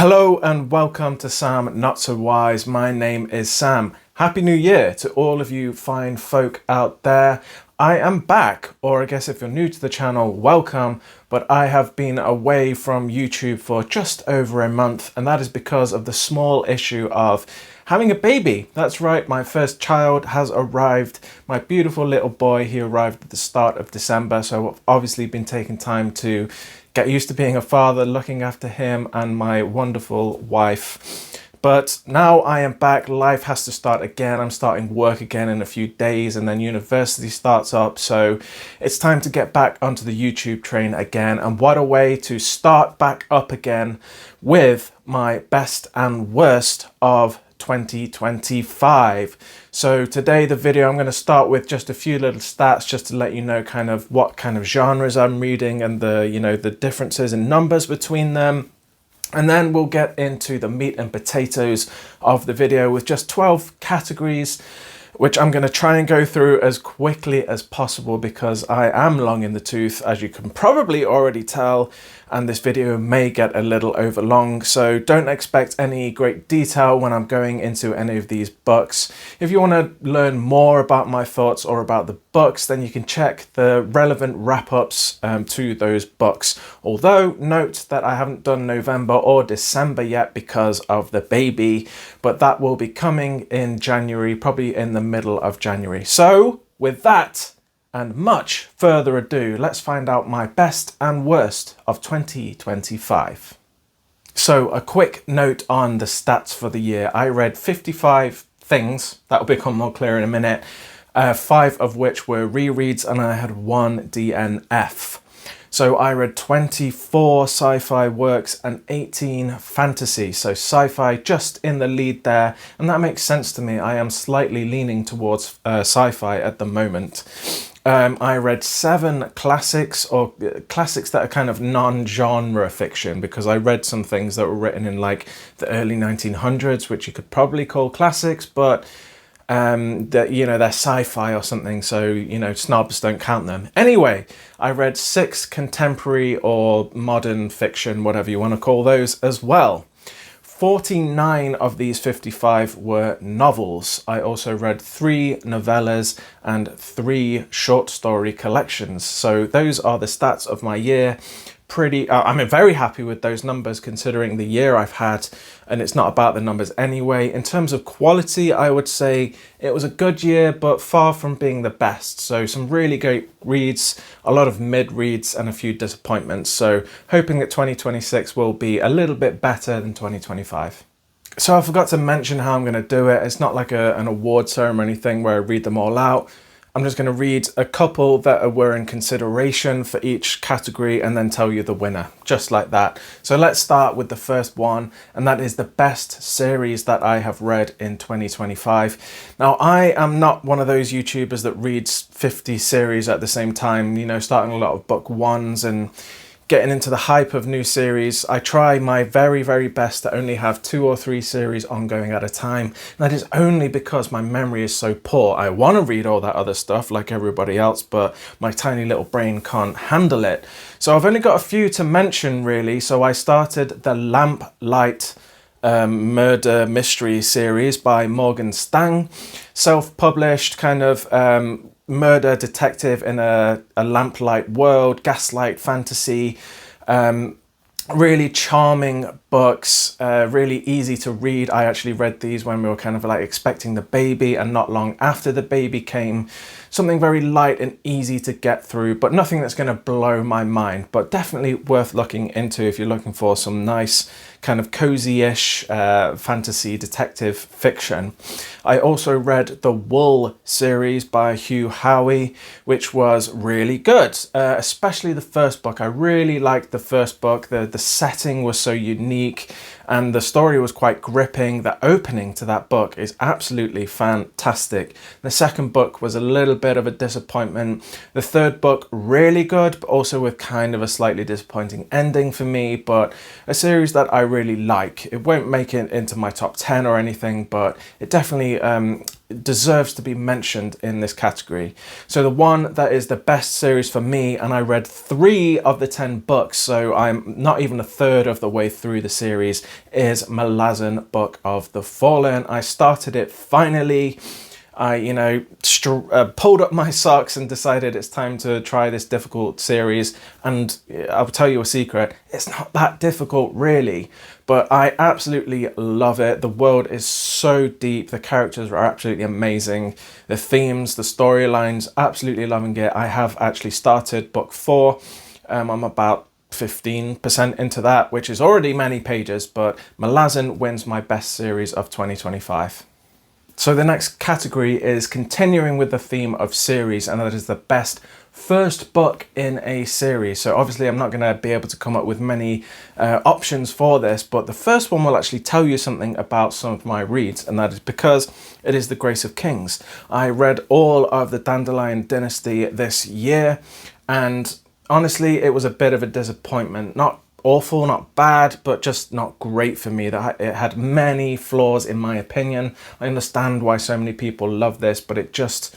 Hello and welcome to Sam Not So Wise. My name is Sam. Happy New Year to all of you fine folk out there. I am back, or I guess if you're new to the channel, welcome, but I have been away from YouTube for just over a month, and that is because of the small issue of having a baby. That's right, my first child has arrived. My beautiful little boy, he arrived at the start of December, so I've obviously been taking time to get used to being a father, looking after him and my wonderful wife. But now I am back, life has to start again. I'm starting work again in a few days and then university starts up. So it's time to get back onto the YouTube train again. And what a way to start back up again with my best and worst of 2025. So today the video, I'm going to start with just a few little stats just to let you know kind of what kind of genres I'm reading and the differences in numbers between them. And then we'll get into the meat and potatoes of the video with just 12 categories, which I'm going to try and go through as quickly as possible because I am long in the tooth, as you can probably already tell, and this video may get a little overlong, so don't expect any great detail when I'm going into any of these books. If you want to learn more about my thoughts or about the books, then you can check the relevant wrap-ups to those books. Although, note that I haven't done November or December yet because of the baby, but that will be coming in January, probably in the middle of January. So, with that, and much further ado, let's find out my best and worst of 2025. So a quick note on the stats for the year. I read 55 things, that will become more clear in a minute, 5 of which were rereads and I had 1 DNF. So I read 24 sci-fi works and 18 fantasy. So sci-fi just in the lead there. And that makes sense to me. I am slightly leaning towards sci-fi at the moment. I read 7 classics, or classics that are kind of non-genre fiction, because I read some things that were written in like the early 1900s, which you could probably call classics, but they're sci-fi or something, so snobs don't count them. Anyway, I read 6 contemporary or modern fiction, whatever you want to call those, as well. 49 of these 55 were novels. I also read 3 novellas and 3 short story collections. So those are the stats of my year. I'm very happy with those numbers considering the year I've had, and it's not about the numbers anyway. In terms of quality, I would say it was a good year, but far from being the best. So some really great reads, a lot of mid reads and a few disappointments. So hoping that 2026 will be a little bit better than 2025. So I forgot to mention how I'm going to do it. It's not like an award ceremony thing where I read them all out. I'm just going to read a couple that were in consideration for each category and then tell you the winner, just like that. So let's start with the first one, and that is the best series that I have read in 2025. Now, I am not one of those YouTubers that reads 50 series at the same time, starting a lot of book ones and getting into the hype of new series. I try my very, very best to only have 2 or 3 series ongoing at a time. And that is only because my memory is so poor. I want to read all that other stuff like everybody else, but my tiny little brain can't handle it. So I've only got a few to mention really. So I started the Lamplight murder mystery series by Morgan Stang, self-published kind of murder detective in a lamplight world, gaslight fantasy, really charming books, really easy to read. I actually read these when we were kind of like expecting the baby, and not long after the baby came. Something very light and easy to get through, but nothing that's going to blow my mind, but definitely worth looking into if you're looking for some nice kind of cozy-ish fantasy detective fiction. I also read the Wool series by Hugh Howey, which was really good, especially the first book. I really liked the first book. The setting was so unique and the story was quite gripping. The opening to that book is absolutely fantastic. The second book was a little bit of a disappointment. The third book, really good, but also with kind of a slightly disappointing ending for me, but a series that I really like. It won't make it into my top 10 or anything, but it definitely deserves to be mentioned in this category. So the one that is the best series for me, and I read 3 of the 10 books, so I'm not even a third of the way through the series, is Malazan Book of the Fallen. I started it finally. I, pulled up my socks and decided it's time to try this difficult series. And I'll tell you a secret, it's not that difficult really, but I absolutely love it. The world is so deep. The characters are absolutely amazing. The themes, the storylines, absolutely loving it. I have actually started book 4. I'm about 15% into that, which is already many pages, but Malazan wins my best series of 2025. So the next category is continuing with the theme of series, and that is the best first book in a series. So obviously I'm not going to be able to come up with many options for this, but the first one will actually tell you something about some of my reads, and that is because it is The Grace of Kings. I read all of the Dandelion Dynasty this year, and honestly it was a bit of a disappointment. Not awful, not bad, but just not great for me. That it had many flaws in my opinion. I understand why so many people love this, but it just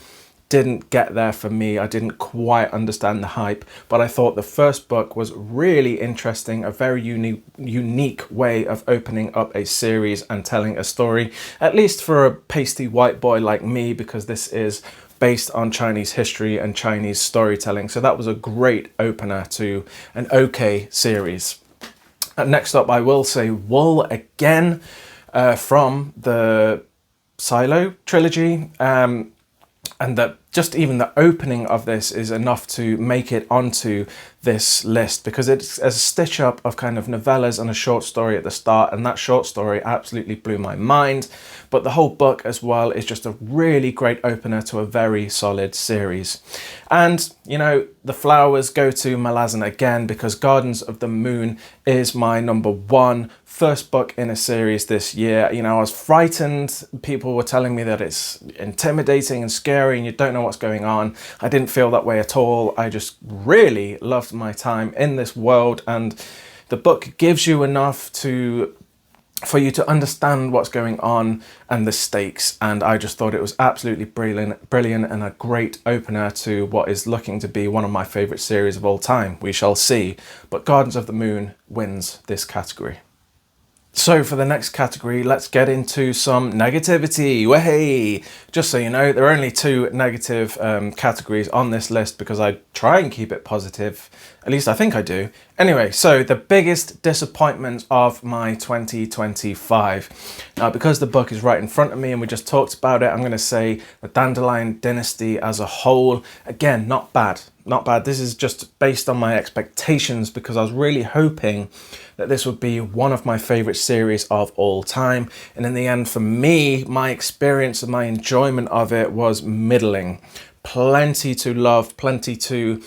didn't get there for me. I didn't quite understand the hype, but I thought the first book was really interesting, a very unique way of opening up a series and telling a story, at least for a pasty white boy like me, because this is based on Chinese history and Chinese storytelling. So that was a great opener to an okay series. Next up, I will say Wool again, from the Silo trilogy. And that just even the opening of this is enough to make it onto this list, because it's a stitch up of kind of novellas and a short story at the start, and that short story absolutely blew my mind. But the whole book as well is just a really great opener to a very solid series. And the flowers go to Malazan again, because Gardens of the Moon is my number 1 first book in a series this year. I was frightened. People were telling me that it's intimidating and scary and you don't know what's going on. I didn't feel that way at all. I just really loved my time in this world, and the book gives you enough for you to understand what's going on and the stakes, and I just thought it was absolutely brilliant and a great opener to what is looking to be one of my favourite series of all time. We shall see, but Gardens of the Moon wins this category. So for the next category, let's get into some negativity. Way! Just so you know, there are only 2 negative categories on this list, because I try and keep it positive. At least I think I do. Anyway, so the biggest disappointment of my 2025. Now, because the book is right in front of me and we just talked about it, I'm going to say the Dandelion Dynasty as a whole. Again, not bad. Not bad. This is just based on my expectations, because I was really hoping that this would be one of my favorite series of all time. And in the end, for me, my experience and my enjoyment of it was middling. Plenty to love, plenty to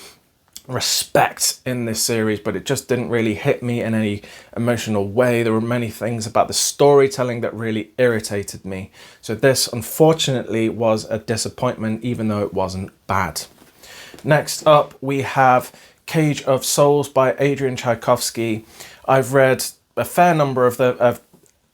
respect in this series, but it just didn't really hit me in any emotional way. There were many things about the storytelling that really irritated me. So this, unfortunately, was a disappointment, even though it wasn't bad. Next up, we have Cage of Souls by Adrian Tchaikovsky. I've read a fair number of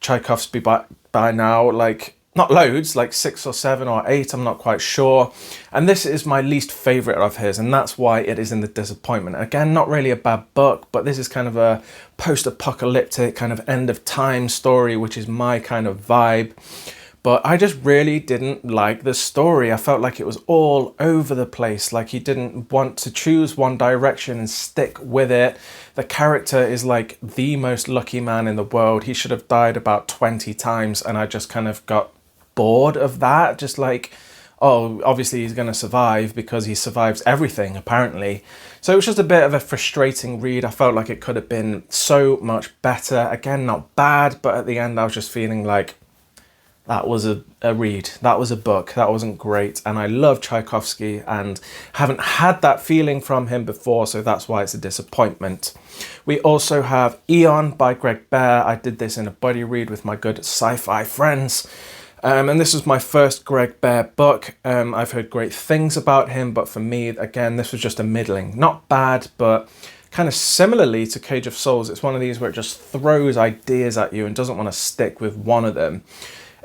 Tchaikovsky by now, like not loads, like 6 or 7 or 8, I'm not quite sure. And this is my least favorite of his, and that's why it is in the disappointment. Again, not really a bad book, but this is kind of a post-apocalyptic kind of end of time story, which is my kind of vibe. But I just really didn't like the story. I felt like it was all over the place, like he didn't want to choose one direction and stick with it. The character is like the most lucky man in the world. He should have died about 20 times, and I just kind of got bored of that. Just like, oh, obviously he's going to survive because he survives everything, apparently. So it was just a bit of a frustrating read. I felt like it could have been so much better. Again, not bad, but at the end I was just feeling like, that was a read, that was a book, that wasn't great. And I love Tchaikovsky and haven't had that feeling from him before, so that's why it's a disappointment. We also have Eon by Greg Bear. I did this in a buddy read with my good sci-fi friends. And this was my first Greg Bear book. I've heard great things about him, but for me, again, this was just a middling. Not bad, but kind of similarly to Cage of Souls, it's one of these where it just throws ideas at you and doesn't want to stick with one of them.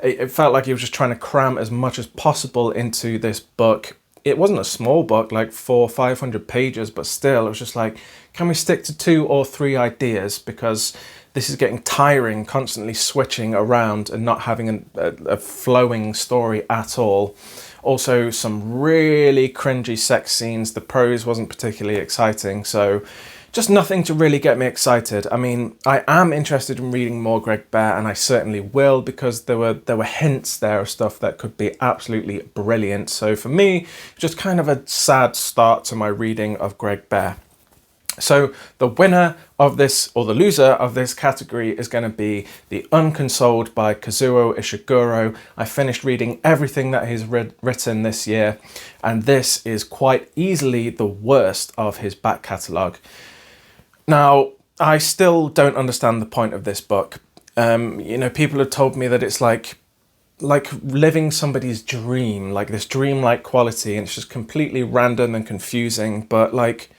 It felt like he was just trying to cram as much as possible into this book. It wasn't a small book, like 400-500 pages, but still, it was just like, can we stick to 2 or 3 ideas? Because this is getting tiring, constantly switching around and not having a flowing story at all. Also, some really cringy sex scenes. The prose wasn't particularly exciting, so just nothing to really get me excited. I mean, I am interested in reading more Greg Bear, and I certainly will, because there were hints there of stuff that could be absolutely brilliant. So for me, just kind of a sad start to my reading of Greg Bear. So the winner of this, or the loser of this category, is going to be The Unconsoled by Kazuo Ishiguro. I finished reading everything that he's written this year, and this is quite easily the worst of his back catalogue. Now, I still don't understand the point of this book. You know, people have told me that it's like living somebody's dream, like this dreamlike quality, and it's just completely random and confusing. But like,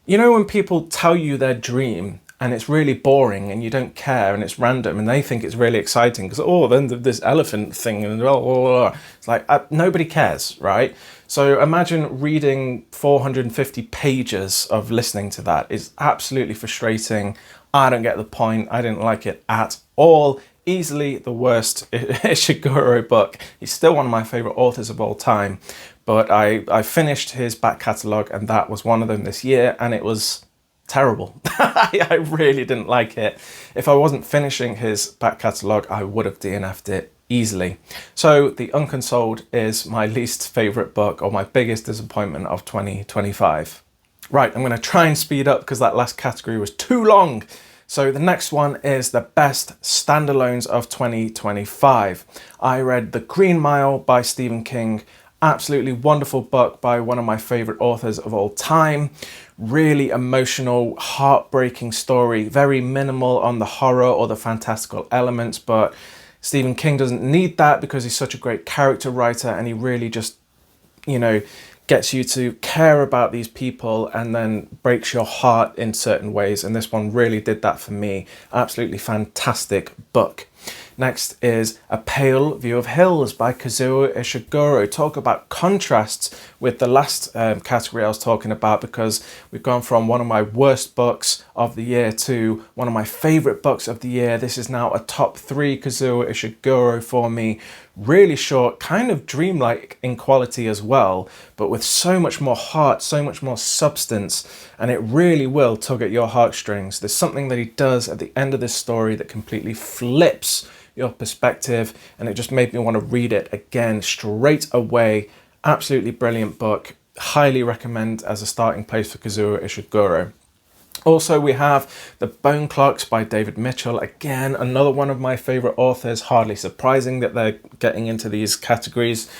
you know, when people tell you their dream and it's really boring and you don't care and it's random and they think it's really exciting because, oh, then this elephant thing and blah, blah, blah. It's like, nobody cares, right? So imagine reading 450 pages of listening to that. It's absolutely frustrating. I don't get the point. I didn't like it at all. Easily the worst Ishiguro book. He's still one of my favorite authors of all time. But I finished his back catalogue, and that was one of them this year, and it was terrible. I really didn't like it. If I wasn't finishing his back catalogue, I would have DNF'd it easily. So The Unconsoled is my least favourite book, or my biggest disappointment of 2025. Right, I'm going to try and speed up because that last category was too long. So the next one is the best standalones of 2025. I read The Green Mile by Stephen King. Absolutely wonderful book by one of my favorite authors of all time. Really emotional, heartbreaking story. Very minimal on the horror or the fantastical elements, but Stephen King doesn't need that because he's such a great character writer, and he really just, you know, gets you to care about these people and then breaks your heart in certain ways. And this one really did that for me. Absolutely fantastic book. Next is A Pale View of Hills by Kazuo Ishiguro. Talk about contrasts with the last category I was talking about, because we've gone from one of my worst books of the year to one of my favorite books of the year. This is now a top 3 Kazuo Ishiguro for me. Really short, kind of dreamlike in quality as well, but with so much more heart, so much more substance, and it really will tug at your heartstrings. There's something that he does at the end of this story that completely flips your perspective, and it just made me want to read it again straight away. Absolutely brilliant book. Highly recommend as a starting place for Kazuo Ishiguro. Also, we have The Bone Clocks by David Mitchell. Again, another one of my favorite authors. Hardly surprising that they're getting into these categories.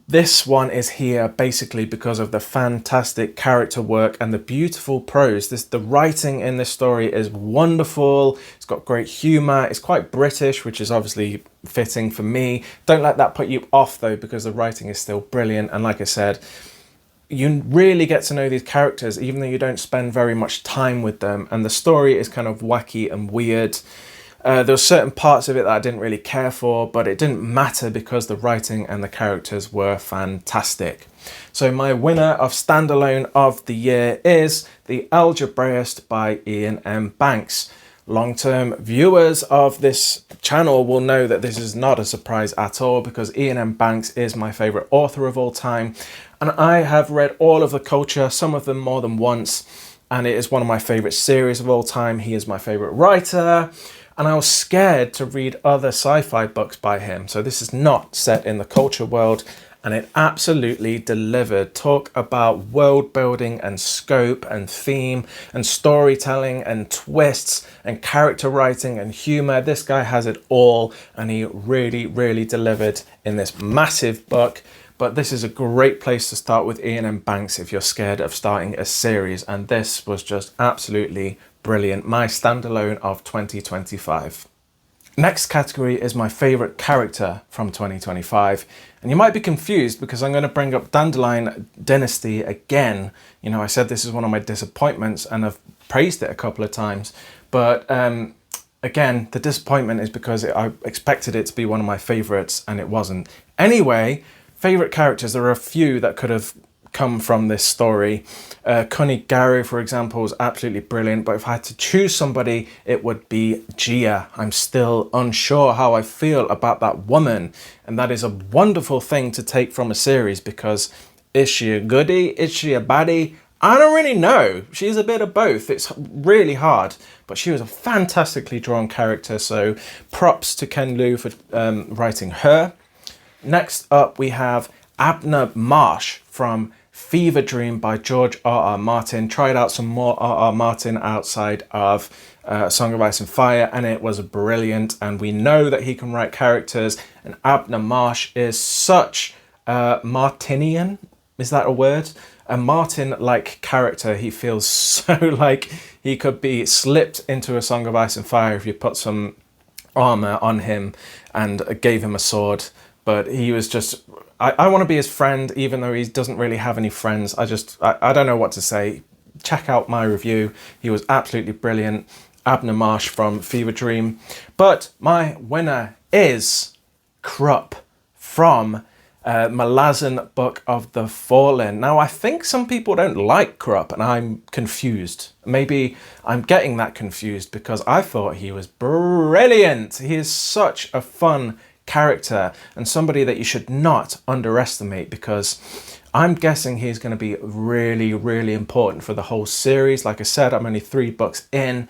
This one is here basically because of the fantastic character work and the beautiful prose. The writing in this story is wonderful. It's got great humor. It's quite British, which is obviously fitting for me. Don't let that put you off though, because the writing is still brilliant. And like I said, you really get to know these characters even though you don't spend very much time with them. And the story is kind of wacky and weird. There were certain parts of it that I didn't really care for, but it didn't matter because the writing and the characters were fantastic. So my winner of standalone of the year is The Algebraist by Ian M. Banks. Long-term viewers of this channel will know that this is not a surprise at all, because Ian M. Banks is my favorite author of all time, and I have read all of The Culture, some of them more than once, and it is one of my favorite series of all time. He is my favorite writer, and I was scared to read other sci-fi books by him. So this is not set in the culture world, and it absolutely delivered. Talk about world building and scope and theme and storytelling and twists and character writing and humor. This guy has it all, and he really, really delivered in this massive book. But this is a great place to start with Ian M. Banks if you're scared of starting a series, and this was just absolutely brilliant. My standalone of 2025. Next category is my favorite character from 2025. And you might be confused because I'm going to bring up Dandelion Dynasty again. You know, I said this is one of my disappointments and I've praised it a couple of times. But again, the disappointment is because I expected it to be one of my favorites and it wasn't. Anyway, favorite characters, there are a few that could have come from this story. Connie Gary, for example, was absolutely brilliant, but if I had to choose somebody, it would be Gia. I'm still unsure how I feel about that woman, and that is a wonderful thing to take from a series, because is she a goodie? Is she a baddie? I don't really know. She's a bit of both. It's really hard, but she was a fantastically drawn character, so props to Ken Liu for writing her. Next up, we have Abner Marsh from Fever Dream by George R.R. Martin. Tried out some more R.R. Martin outside of Song of Ice and Fire, and it was brilliant, and we know that he can write characters, and Abner Marsh is such a Martinian, is that a word? A Martin-like character. He feels so like he could be slipped into a Song of Ice and Fire if you put some armor on him and gave him a sword. But he was just, I want to be his friend, even though he doesn't really have any friends. I don't know what to say. Check out my review. He was absolutely brilliant. Abner Marsh from Fever Dream. But my winner is Krupp from Malazan Book of the Fallen. Now, I think some people don't like Krupp, and I'm confused. Maybe I'm getting that confused because I thought he was brilliant. He is such a fun character and somebody that you should not underestimate, because I'm guessing he's going to be really, really important for the whole series. Like I said, I'm only 3 books in,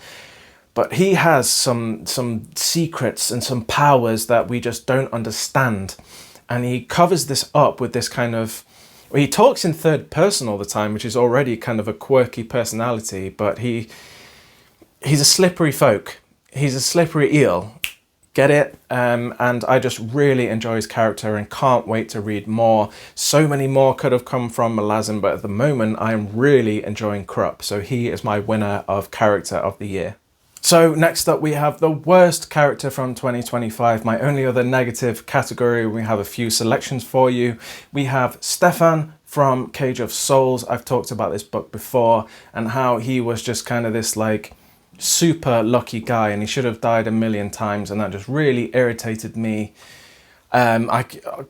but he has some secrets and some powers that we just don't understand. And he covers this up with this kind of, well, he talks in third person all the time, which is already kind of a quirky personality, but he's a slippery folk. He's a slippery eel. Get it? And I just really enjoy his character and can't wait to read more. So many more could have come from Malazan, but at the moment I am really enjoying Krupp. So he is my winner of Character of the Year. So next up we have the worst character from 2025, my only other negative category. We have a few selections for you. We have Stefan from Cage of Souls. I've talked about this book before and how he was just kind of this like super lucky guy and he should have died a million times, and that just really irritated me. I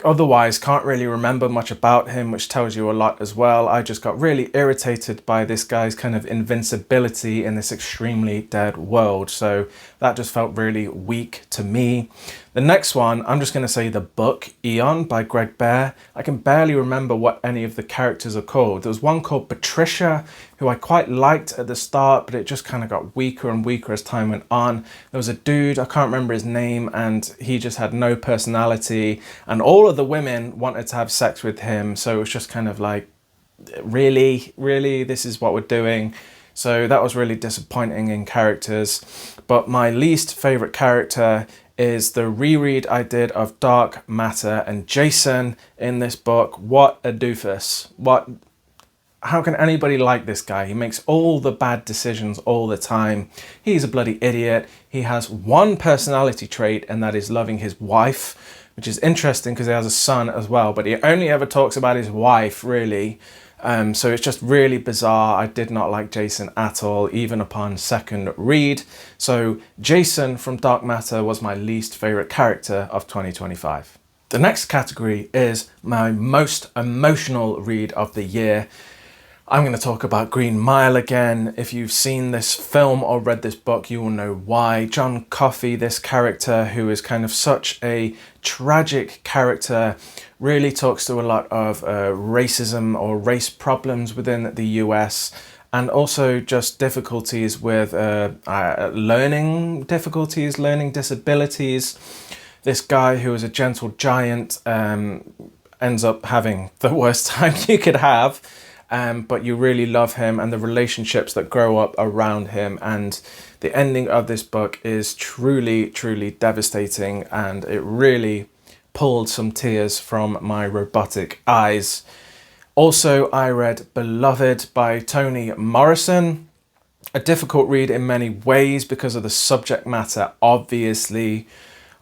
otherwise can't really remember much about him, which tells you a lot as well. I just got really irritated by this guy's kind of invincibility in this extremely dead world. So that just felt really weak to me. The next one, I'm just going to say the book, Eon by Greg Bear. I can barely remember what any of the characters are called. There was one called Patricia, who I quite liked at the start, but it just kind of got weaker and weaker as time went on. There was a dude, I can't remember his name, and he just had no personality, and all of the women wanted to have sex with him, so it was just kind of like, really, this is what we're doing? So that was really disappointing in characters. But my least favorite character is the reread I did of Dark Matter, and Jason in this book. What a doofus. How can anybody like this guy? He makes all the bad decisions all the time. He's a bloody idiot. He has one personality trait, and that is loving his wife, which is interesting because he has a son as well, but he only ever talks about his wife, really. So it's just really bizarre. I did not like Jason at all, even upon second read. So Jason from Dark Matter was my least favorite character of 2025. The next category is my most emotional read of the year. I'm going to talk about Green Mile again. If you've seen this film or read this book, you will know why. John Coffey, this character who is kind of such a tragic character, really talks to a lot of racism or race problems within the US, and also just difficulties with learning disabilities. This guy who is a gentle giant ends up having the worst time you could have. But you really love him and the relationships that grow up around him, and the ending of this book is truly, truly devastating, and it really pulled some tears from my robotic eyes. Also, I read Beloved by Toni Morrison. A difficult read in many ways because of the subject matter, obviously.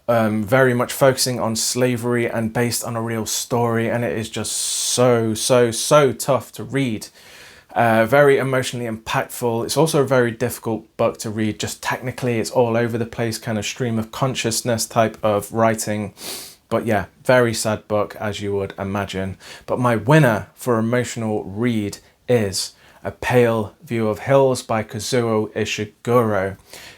Very much focusing on slavery and based on a real story, and it is just so tough to read. Very emotionally impactful. It's also a very difficult book to read. Just technically, it's all over the place, kind of stream of consciousness type of writing. But yeah, very sad book, as you would imagine. But my winner for emotional read is A Pale View of Hills by Kazuo Ishiguro.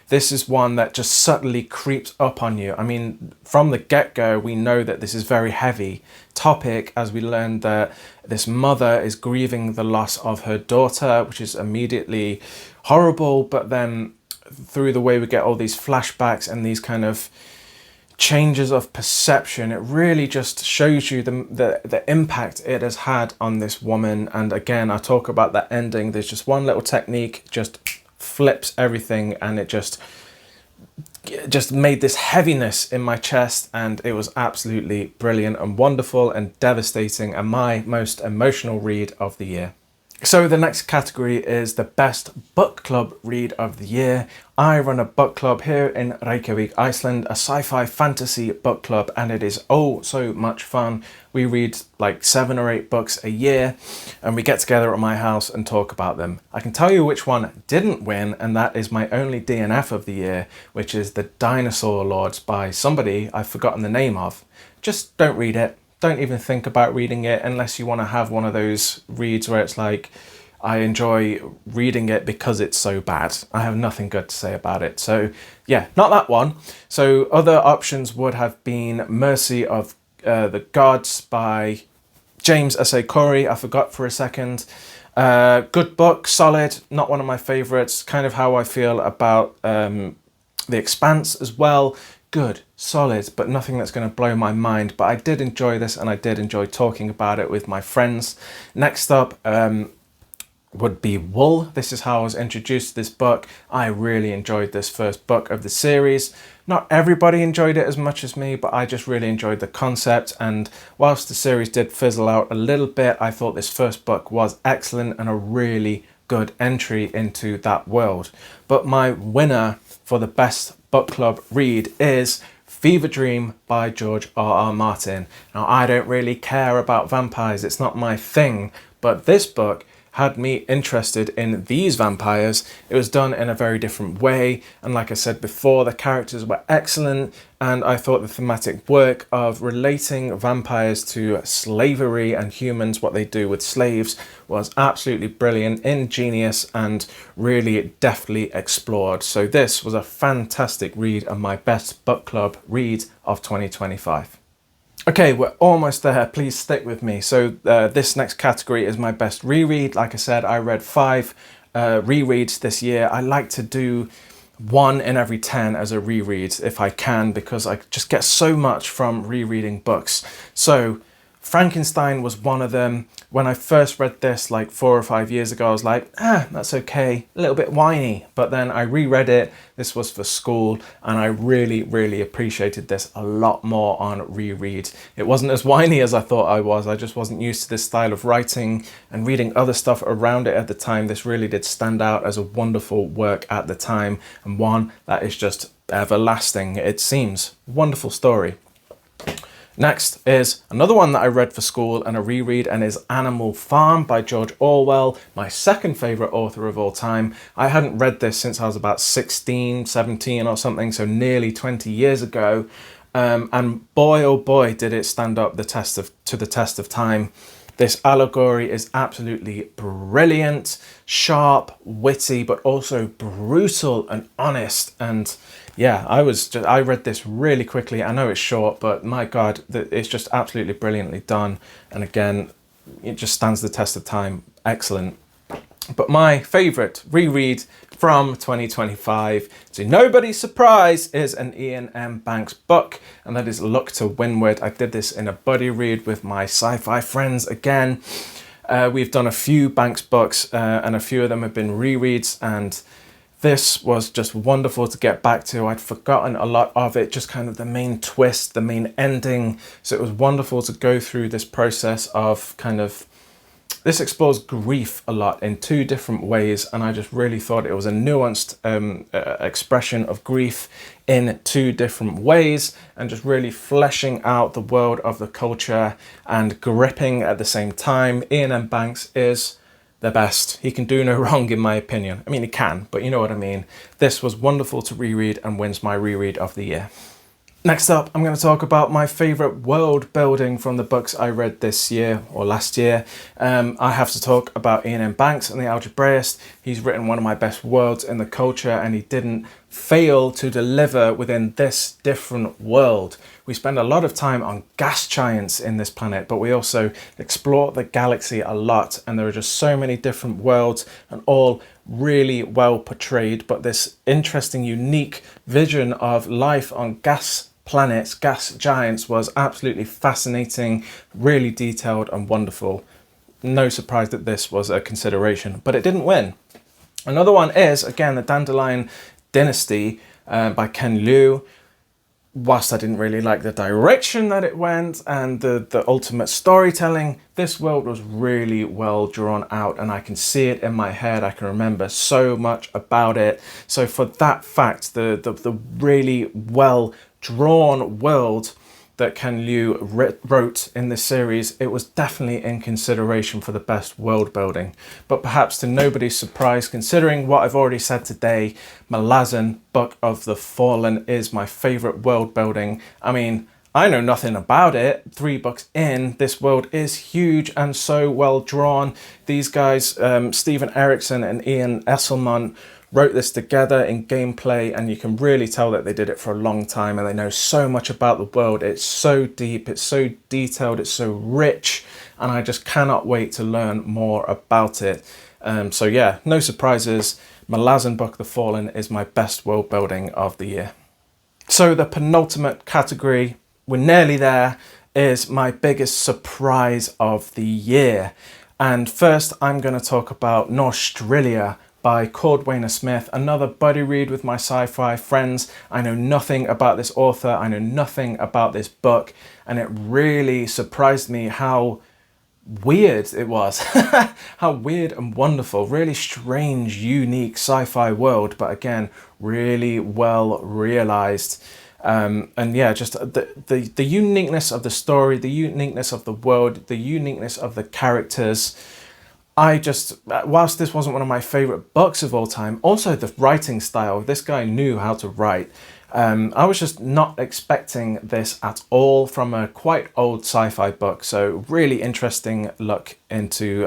This is one that just subtly creeps up on you. I mean, from the get-go, we know that this is very heavy topic, as we learned that this mother is grieving the loss of her daughter, which is immediately horrible. But then through the way we get all these flashbacks and these kind of changes of perception, it really just shows you the impact it has had on this woman. And again, I talk about that ending. There's just one little technique, just flips everything, and it just made this heaviness in my chest, and it was absolutely brilliant and wonderful and devastating, and my most emotional read of the year. So the next category is the best book club read of the year. I run a book club here in Reykjavik, Iceland, a sci-fi fantasy book club, and it is oh so much fun. We read like 7 or 8 books a year, and we get together at my house and talk about them. I can tell you which one didn't win, and that is my only DNF of the year, which is The Dinosaur Lords by somebody I've forgotten the name of. Just don't read it. Don't even think about reading it unless you want to have one of those reads where it's like, I enjoy reading it because it's so bad. I have nothing good to say about it. So yeah, not that one. So other options would have been Mercy of the Gods by James S.A. Corey. I forgot for a second. Good book, solid, not one of my favorites. Kind of how I feel about The Expanse as well. Good, solid, but nothing that's going to blow my mind. But I did enjoy this, and I did enjoy talking about it with my friends. Next up would be Wool. This is how I was introduced to this book. I really enjoyed this first book of the series. Not everybody enjoyed it as much as me, but I just really enjoyed the concept. And whilst the series did fizzle out a little bit, I thought this first book was excellent and a really good entry into that world. But my winner for the best book club read is Fever Dream by George R.R. Martin. Now, I don't really care about vampires. It's not my thing, but this book had me interested in these vampires. It was done in a very different way, and like I said before, the characters were excellent, and I thought the thematic work of relating vampires to slavery and humans, what they do with slaves, was absolutely brilliant, ingenious, and really deftly explored. So this was a fantastic read and my best book club read of 2025. Okay, we're almost there. Please stick with me. So this next category is my best reread. Like I said, I read 5 rereads this year. I like to do 1 in every 10 as a reread if I can, because I just get so much from rereading books. So Frankenstein was one of them. When I first read this like 4 or 5 years ago, I was like, that's okay, a little bit whiny. But then I reread it. This was for school, and I really, really appreciated this a lot more on reread. It wasn't as whiny as I thought I was. I just wasn't used to this style of writing, and reading other stuff around it at the time, this really did stand out as a wonderful work at the time, and one that is just everlasting, it seems. Wonderful story. Next is another one that I read for school and a reread, and is Animal Farm by George Orwell, my second favourite author of all time. I hadn't read this since I was about 16, 17 or something, so nearly 20 years ago. And boy, oh boy, did it stand up to the test of time. This allegory is absolutely brilliant, sharp, witty, but also brutal and honest. And yeah, I read this really quickly. I know it's short, but my God, it's just absolutely brilliantly done. And again, it just stands the test of time. Excellent. But my favourite reread from 2025, to nobody's surprise, is an Ian M. Banks book, and that is Look to Windward. I did this in a buddy read with my sci-fi friends again. We've done a few Banks books, and a few of them have been rereads, and this was just wonderful to get back to. I'd forgotten a lot of it, just kind of the main twist, the main ending. So it was wonderful to go through this process of kind of, this explores grief a lot in 2 different ways, and I just really thought it was a nuanced expression of grief in 2 different ways, and just really fleshing out the world of the culture and gripping at the same time. Ian M. Banks is the best. He can do no wrong in my opinion. I mean, he can, but you know what I mean. This was wonderful to reread and wins my reread of the year. Next up, I'm going to talk about my favourite world building from the books I read this year or last year. I have to talk about Ian M. Banks and the Algebraist. He's written one of my best worlds in the culture, and he didn't fail to deliver within this different world. We spend a lot of time on gas giants in this planet, but we also explore the galaxy a lot, and there are just so many different worlds and all really well portrayed. But this interesting, unique vision of life on gas planets, gas giants, was absolutely fascinating, really detailed and wonderful. No surprise that this was a consideration, but it didn't win. Another one is, again, the Dandelion Dynasty by Ken Liu. Whilst I didn't really like the direction that it went and the ultimate storytelling, this world was really well drawn out, and I can see it in my head. I can remember so much about it. So for that fact, the really well drawn world that Ken Liu wrote in this series, it was definitely in consideration for the best world building. But perhaps to nobody's surprise, considering what I've already said today, Malazan, Book of the Fallen, is my favourite world building. I mean, I know nothing about it. 3 books in, this world is huge and so well drawn. These guys, Stephen Erickson and Ian Esselman, wrote this together in gameplay, and you can really tell that they did it for a long time and they know so much about the world. It's so deep, it's so detailed, it's so rich, and I just cannot wait to learn more about it. So yeah, no surprises. Malazan, Book of the Fallen is my best world building of the year. So the penultimate category, we're nearly there, is my biggest surprise of the year. And first I'm going to talk about Norstrilia by Cordwainer Smith, another buddy read with my sci-fi friends. I know nothing about this author, I know nothing about this book, and it really surprised me how weird it was. How weird and wonderful, really strange, unique sci-fi world, but again, really well realized. And yeah, just the uniqueness of the story, the uniqueness of the world, the uniqueness of the characters. Whilst this wasn't one of my favorite books of all time, also the writing style, this guy knew how to write. I was just not expecting this at all from a quite old sci-fi book. So really interesting look into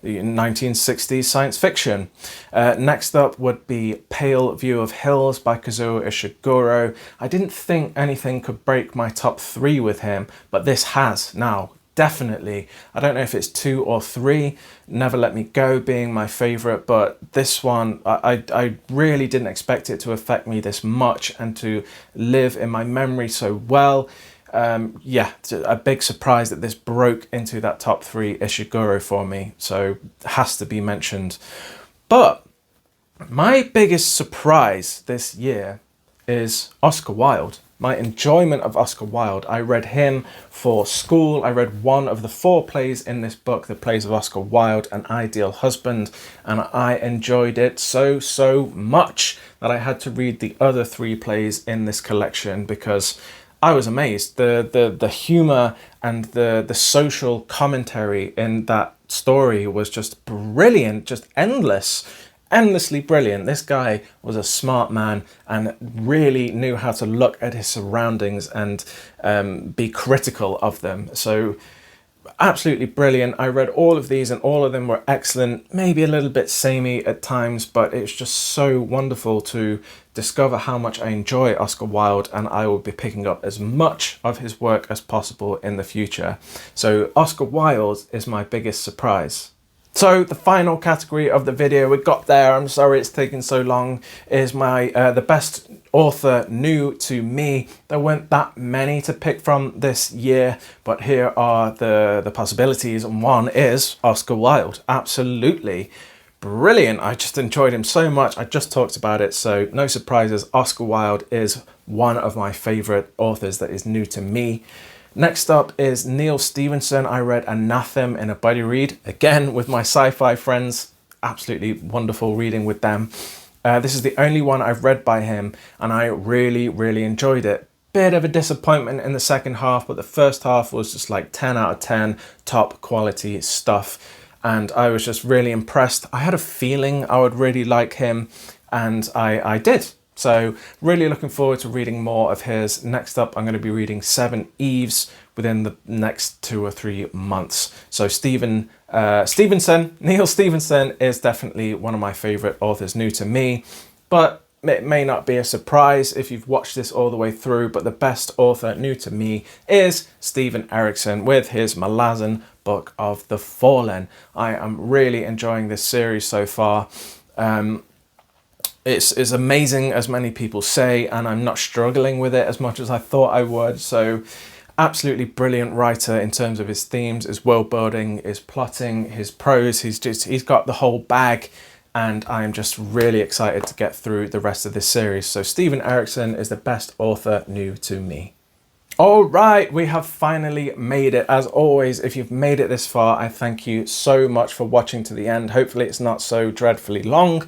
the 1960s science fiction. Next up would be Pale View of Hills by Kazuo Ishiguro. I didn't think anything could break my top 3 with him, but this has now. Definitely. I don't know if it's 2 or 3. Never Let Me Go being my favorite, but this one, I really didn't expect it to affect me this much and to live in my memory so well. Yeah, it's a big surprise that this broke into that top 3 Ishiguro for me, so it has to be mentioned. But my biggest surprise this year is Oscar Wilde. My enjoyment of Oscar Wilde. I read him for school. I read one of the 4 plays in this book, the plays of Oscar Wilde, An Ideal Husband, and I enjoyed it so much that I had to read the other 3 plays in this collection because I was amazed. The humor and the social commentary in that story was just brilliant, just endlessly brilliant. This guy was a smart man and really knew how to look at his surroundings and be critical of them. So absolutely brilliant. I read all of these and all of them were excellent, maybe a little bit samey at times, but it's just so wonderful to discover how much I enjoy Oscar Wilde, and I will be picking up as much of his work as possible in the future. So Oscar Wilde is my biggest surprise. So the final category of the video, we got there, I'm sorry it's taken so long, is my the best author new to me. There weren't that many to pick from this year, but here are the possibilities, and one is Oscar Wilde. Absolutely brilliant. I just enjoyed him so much. I just talked about it, so no surprises. Oscar Wilde is one of my favorite authors that is new to me. Next up is Neil Stevenson. I read Anathem in a buddy read, again with my sci-fi friends. Absolutely wonderful reading with them. This is the only one I've read by him, and I really enjoyed it. Bit of a disappointment in the second half, but the first half was just like 10 out of 10, top quality stuff. and I was just really impressed. I had a feeling I would really like him, and I did. So really looking forward to reading more of his. Next up, I'm going to be reading 7 Eves within the next 2 or 3 months. So Neil Stephenson is definitely one of my favorite authors new to me, but it may not be a surprise if you've watched this all the way through, but the best author new to me is Stephen Erikson with his Malazan Book of the Fallen. I am really enjoying this series so far. It's amazing, as many people say, and I'm not struggling with it as much as I thought I would. So absolutely brilliant writer in terms of his themes, his world building, his plotting, his prose. He's got the whole bag, and I'm just really excited to get through the rest of this series. So Stephen Erikson is the best author new to me. All right, we have finally made it. As always, if you've made it this far, I thank you so much for watching to the end. Hopefully it's not so dreadfully long.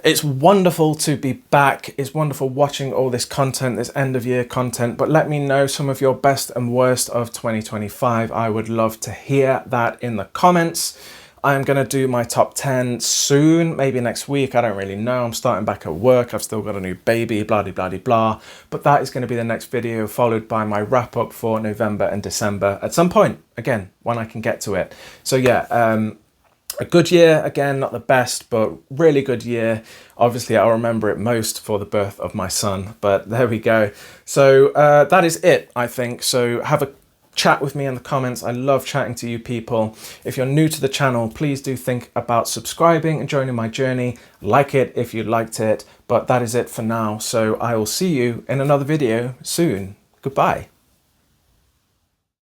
It's wonderful to be back. It's wonderful watching all this content, this end of year content, but let me know some of your best and worst of 2025. I would love to hear that in the comments. I'm going to do my top 10 soon, maybe next week. I don't really know. I'm starting back at work. I've still got a new baby, blah, blah, blah, blah. But that is going to be the next video, followed by my wrap up for November and December at some point, again, when I can get to it. So yeah, a good year, again, not the best, but really good year. Obviously, I'll remember it most for the birth of my son, but there we go. So that is it, I think. So have a chat with me in the comments. I love chatting to you people. If you're new to the channel, please do think about subscribing and joining my journey. Like it if you liked it, but that is it for now. So I will see you in another video soon. Goodbye.